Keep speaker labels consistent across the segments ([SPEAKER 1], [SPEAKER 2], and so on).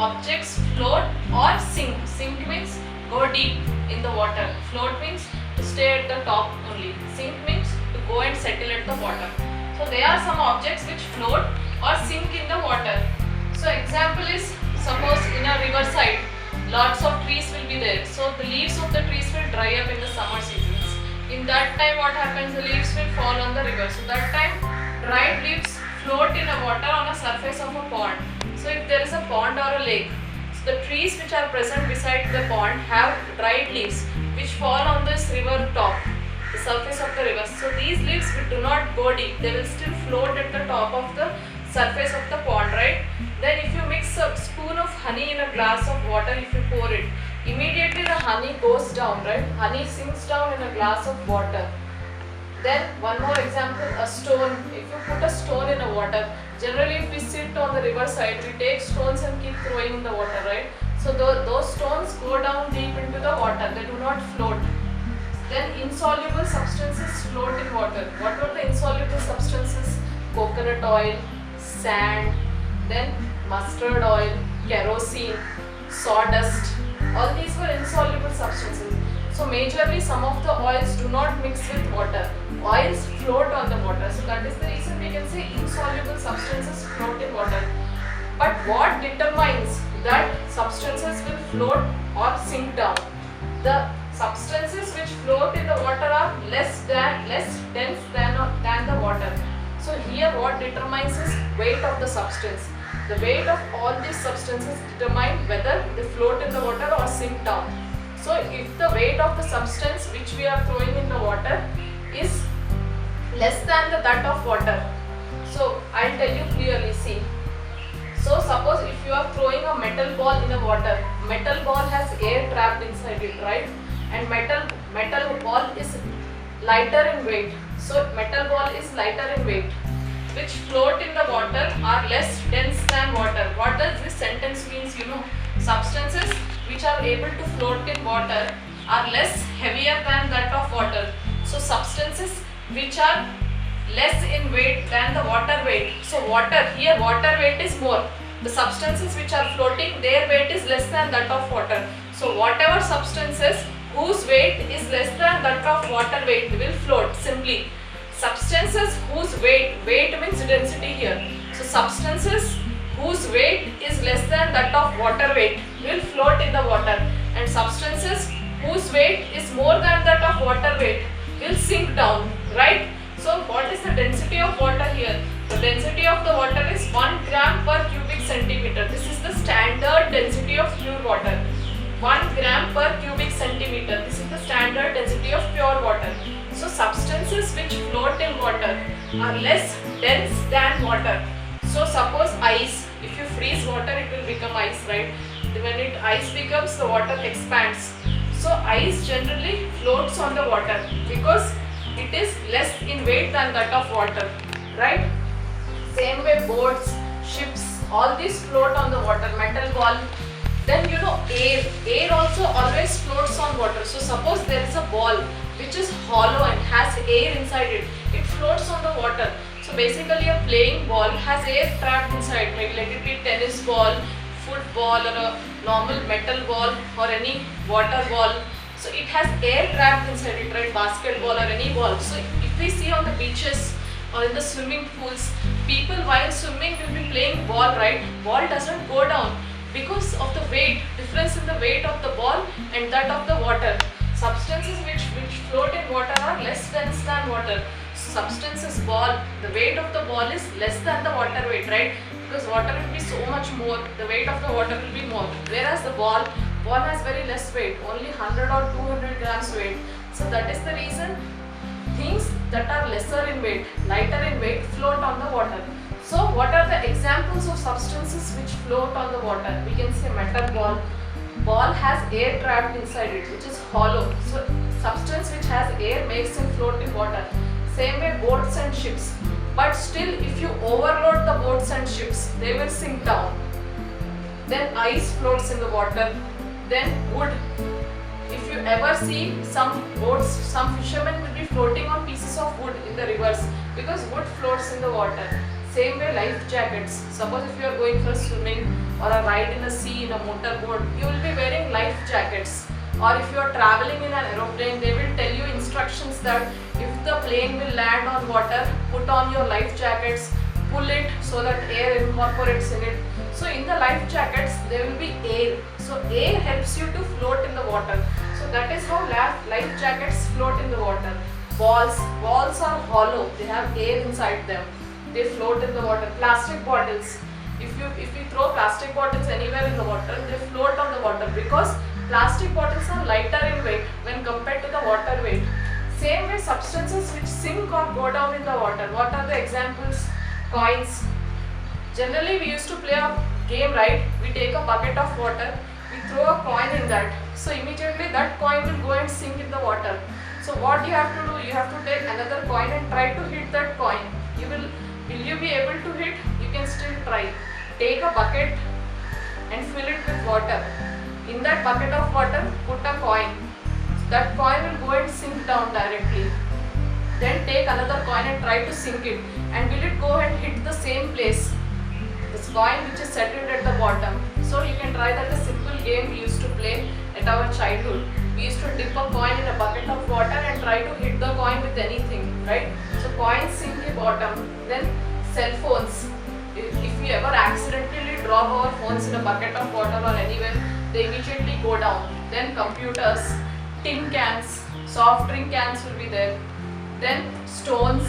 [SPEAKER 1] objects float or sink. Sink means go deep in the water. Float means to stay at the top only. Sink means to go and settle at the bottom. So there are some objects which float or sink in the water. So example is, suppose in a riverside, lots of trees will be there. So the leaves of the trees will dry up in the summer seasons. In that time what happens, the leaves will fall on the river. So that time dried leaves float in the water on a surface of a pond. So if there is a pond or a lake, so the trees which are present beside the pond have dried leaves which fall on this river top, the surface of the river. So these leaves do not go deep, they will still float at the top of the surface of the pond, right? Then if you mix a spoon of honey in a glass of water, if you pour it, immediately the honey goes down, right? Honey sinks down in a glass of water. Then one more example, a stone. If you put a stone in a water, generally if we sit on the river side, we take stones and keep throwing in the water, right? So those stones go down deep into the water, they do not float. Then insoluble substances float in water. What were the insoluble substances? Coconut oil, sand, then mustard oil, kerosene, sawdust. All these were insoluble substances. So majorly some of the oils do not mix with water. Oils float on the water. So that is the reason we can say insoluble substances float in water. But what determines that substances will float or sink down? The substances which float in the water are less dense than the water. So here what determines is weight of the substance. The weight of all these substances determine whether they float in the water or sink down. So if the weight of the substance which we are throwing in the water is less than that of water, so I'll tell you clearly, see. So suppose if you are throwing a metal ball in the water, metal ball has air trapped inside it, right? And metal ball is lighter in weight. So metal ball is lighter in weight, which float in the water are less dense than water. What does this sentence means? You know, substances which are able to float in water are less heavier than that of water. So substances which are less in weight than the water weight. So water weight is more. The substances which are floating, their weight is less than that of water. So whatever substances whose weight is less than that of water weight will float simply. Substances whose weight means density here. So substances whose weight is less than that of water weight will float in the water, and substances whose weight is more than that of water weight will sink down, right? So what is the density of water here? The density of the water is 1 gram per cubic centimeter. This is the standard density of pure water. 1 gram per cubic centimeter. This is the standard density of pure water. So substances which float in water are less dense than water. So suppose ice, if you freeze water it will become ice, right? When ice becomes, the water expands. So ice generally floats on the water because it is less in weight than that of water, right? Same way boats, ships, all these float on the water. Metal ball. Then you know air also always floats on water. So suppose there is a ball which is hollow and has air inside it, it floats on the water. So basically a playing ball has air trapped inside. Maybe let it be tennis ball, football, or a normal metal ball, or any water ball. So it has air trapped inside it, right? Basketball or any ball. So if we see on the beaches or in the swimming pools, people while swimming will be playing ball, right? Ball doesn't go down because of the weight, difference in the weight of the ball and that of the water. Substances which float in water are less dense than water. Substances ball, the weight of the ball is less than the water weight, right? Because water will be so much more, the weight of the water will be more. Whereas the ball has very less weight, only 100 or 200 grams weight. So that is the reason things that are lesser in weight, lighter in weight, float on the water. So what are the examples of substances which float on the water? We can say metal ball. Ball has air trapped inside it, which is hollow. So substance which has air makes it float in water. Same way boats and ships. But still if you overload the boats and ships, they will sink down. Then ice floats in the water. Then wood. If you ever see some boats, some fishermen will be floating on pieces of wood in the rivers because wood floats in the water. Same way life jackets. Suppose if you are going for swimming or a ride in a sea in a motorboat, you will be wearing life jackets. Or if you are traveling in an aeroplane, they will tell you instructions that if the plane will land on water, put on your life jackets, pull it so that air incorporates in it. So in the life jackets, there will be air. So air helps you to float in the water. So that is how life jackets float in the water. Balls are hollow. They have air inside them. They float in the water. Plastic bottles. If you throw plastic bottles anywhere in the water, they float on the water because plastic bottles are lighter in weight when compared to the water weight. Same way, substances which sink or go down in the water. What are the examples? Coins. Generally, we used to play a game, right? We take a bucket of water, we throw a coin in that. So immediately that coin will go and sink in the water. So what you have to do? You have to take another coin and try to hit that coin. Will you be able to hit? You can still try. Take a bucket and fill it with water. In that bucket of water, put a coin. That coin will go and sink down directly. Then take another coin and try to sink it. And will it go and hit the same place? This coin which is settled at the bottom. So you can try that, a simple game we used to play at our childhood. We used to dip a coin in a bucket of water and try to hit the coin with anything, right? So coins sink the bottom. Then cell phones. If we ever accidentally drop our phones in a bucket of water or anywhere, they immediately go down. Then computers, tin cans, soft drink cans will be there. Then stones,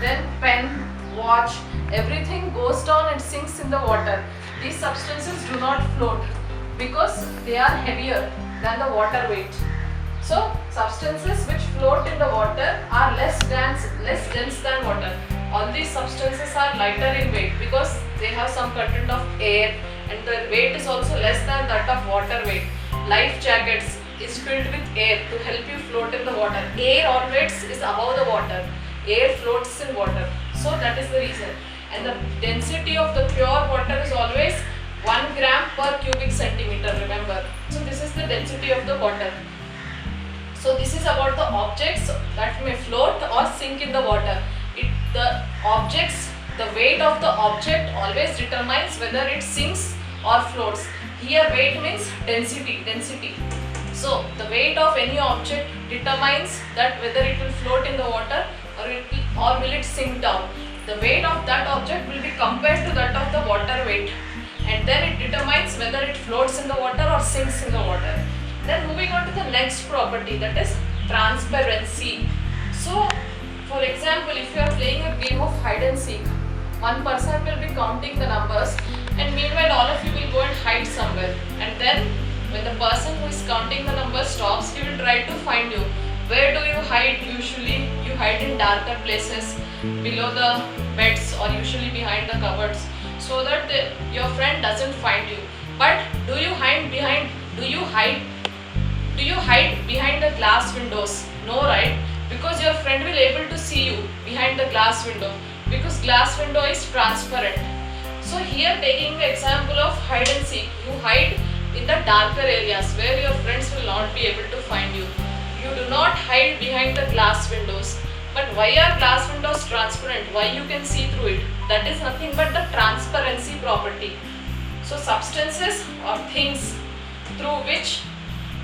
[SPEAKER 1] then pen, watch, everything goes down and sinks in the water. These substances do not float because they are heavier than the water weight. So substances which float in the water are less dense than water. All these substances are lighter in weight because they have some content of air, and the weight is also less than that of water weight. Life jackets is filled with air to help you float in the water. Air always is above the water. Air floats in water. So that is the reason. And the density of the pure water is always 1 gram per cubic centimeter, remember. So this is the density of the water. So this is about the objects that may float or sink in the water. The weight of the object always determines whether it sinks or floats. Here weight means density. So the weight of any object determines that whether it will float in the water or will it sink down. The weight of that object will be compared to that of the water weight, and then it determines whether it floats in the water or sinks in the water. Then moving on to the next property, that is transparency. So for example, if you are playing a game of hide and seek, one person will be counting the numbers, and meanwhile all of you will go and hide somewhere, and then when the person who is counting the numbers stops, he will try to find you. Where do you hide? Usually you hide in darker places, below the beds or usually behind the cupboards, so that your friend doesn't find you. But do you hide behind the glass windows? No, right? Because your friend will able to see you behind the glass window, because glass window is transparent. So here, taking the example of hide and seek, you hide in the darker areas where your friends will not be able to find you. You do not hide behind the glass windows. But why are glass windows transparent? Why you can see through it? That is nothing but the transparency property. So substances or things through which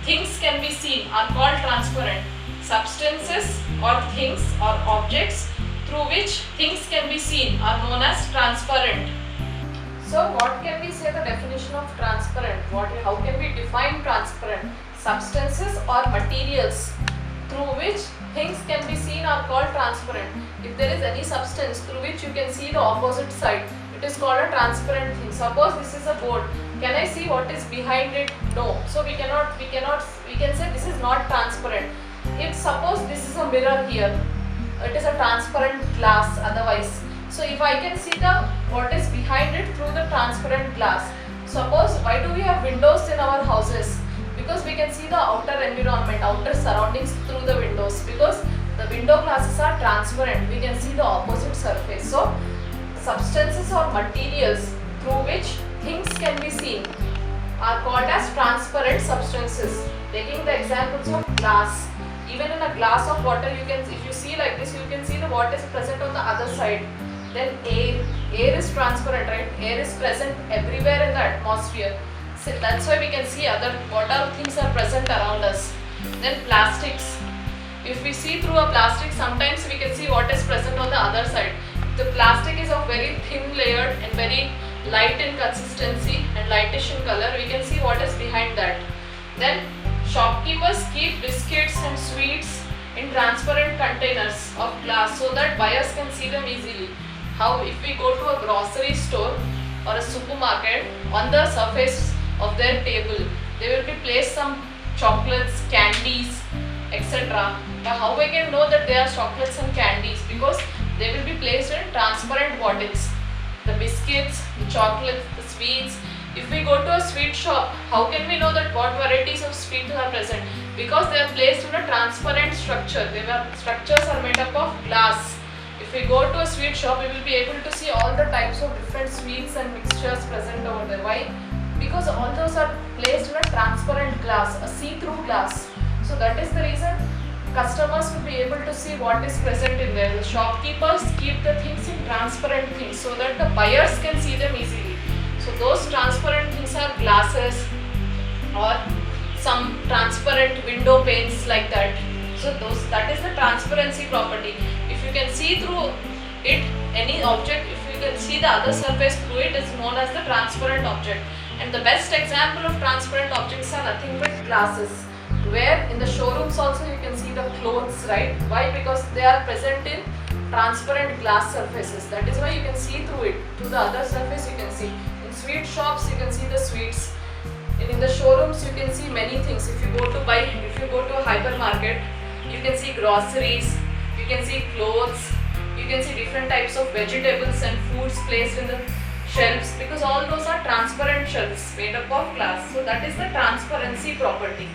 [SPEAKER 1] things can be seen are called transparent. Substances or things or objects through which things can be seen are known as transparent. So what can we say the definition of transparent? How can we define transparent? Substances or materials through which things can be seen are called transparent. If there is any substance through which you can see the opposite side, it is called a transparent thing. Suppose this is a board. Can I see what is behind it? No. So we can say this is not transparent. If suppose this is a mirror here, it is a transparent glass otherwise. So if I can see what is behind it through the transparent glass. Suppose, why do we have windows in our houses? Because we can see the outer environment, outer surroundings through the windows, because the window glasses are transparent. We can see the opposite surface. So substances or materials through which things can be seen are called as transparent substances. Taking the examples of glass. Even in a glass of water, if you see like this, you can see what is present on the other side. Then air is transparent, right? Air is present everywhere in the atmosphere. So that's why we can see what other things are present around us. Then plastics. If we see through a plastic, sometimes we can see what is present on the other side. The plastic is of very thin layered and very light in consistency and lightish in color. We can see what is behind that. Then shopkeepers keep biscuits and sweets in transparent containers of glass so that buyers can see them easily. How if we go to a grocery store or a supermarket, on the surface of their table they will be placed some chocolates, candies, etc. Now how we can know that they are chocolates and candies? Because they will be placed in transparent bottles. The biscuits, the chocolates, the sweets. If we go to a sweet shop, how can we know that what varieties of sweets are present? Because they are placed in a transparent structure. Structures are made up of glass. If we go to a sweet shop, we will be able to see all the types of different sweets and mixtures present over there. Why? Because all those are placed in a transparent glass, a see-through glass. So that is the reason customers will be able to see what is present in there. The shopkeepers keep the things in transparent things so that the buyers can see them easily. So those transparent things are glasses or some transparent window panes like that. So that is the transparency property. If you can see through it, any object, if you can see the other surface through it, is known as the transparent object. And the best example of transparent objects are nothing but glasses. Where in the showrooms also you can see the clothes, right? Why? Because they are present in transparent glass surfaces. That is why you can see through it. To the other surface you can see. In sweet shops you can see the sweets. And in the showrooms you can see many things. If you go to a hypermarket, you can see groceries, you can see clothes, you can see different types of vegetables and foods placed in the shelves, because all those are transparent shelves made up of glass. So that is the transparency property.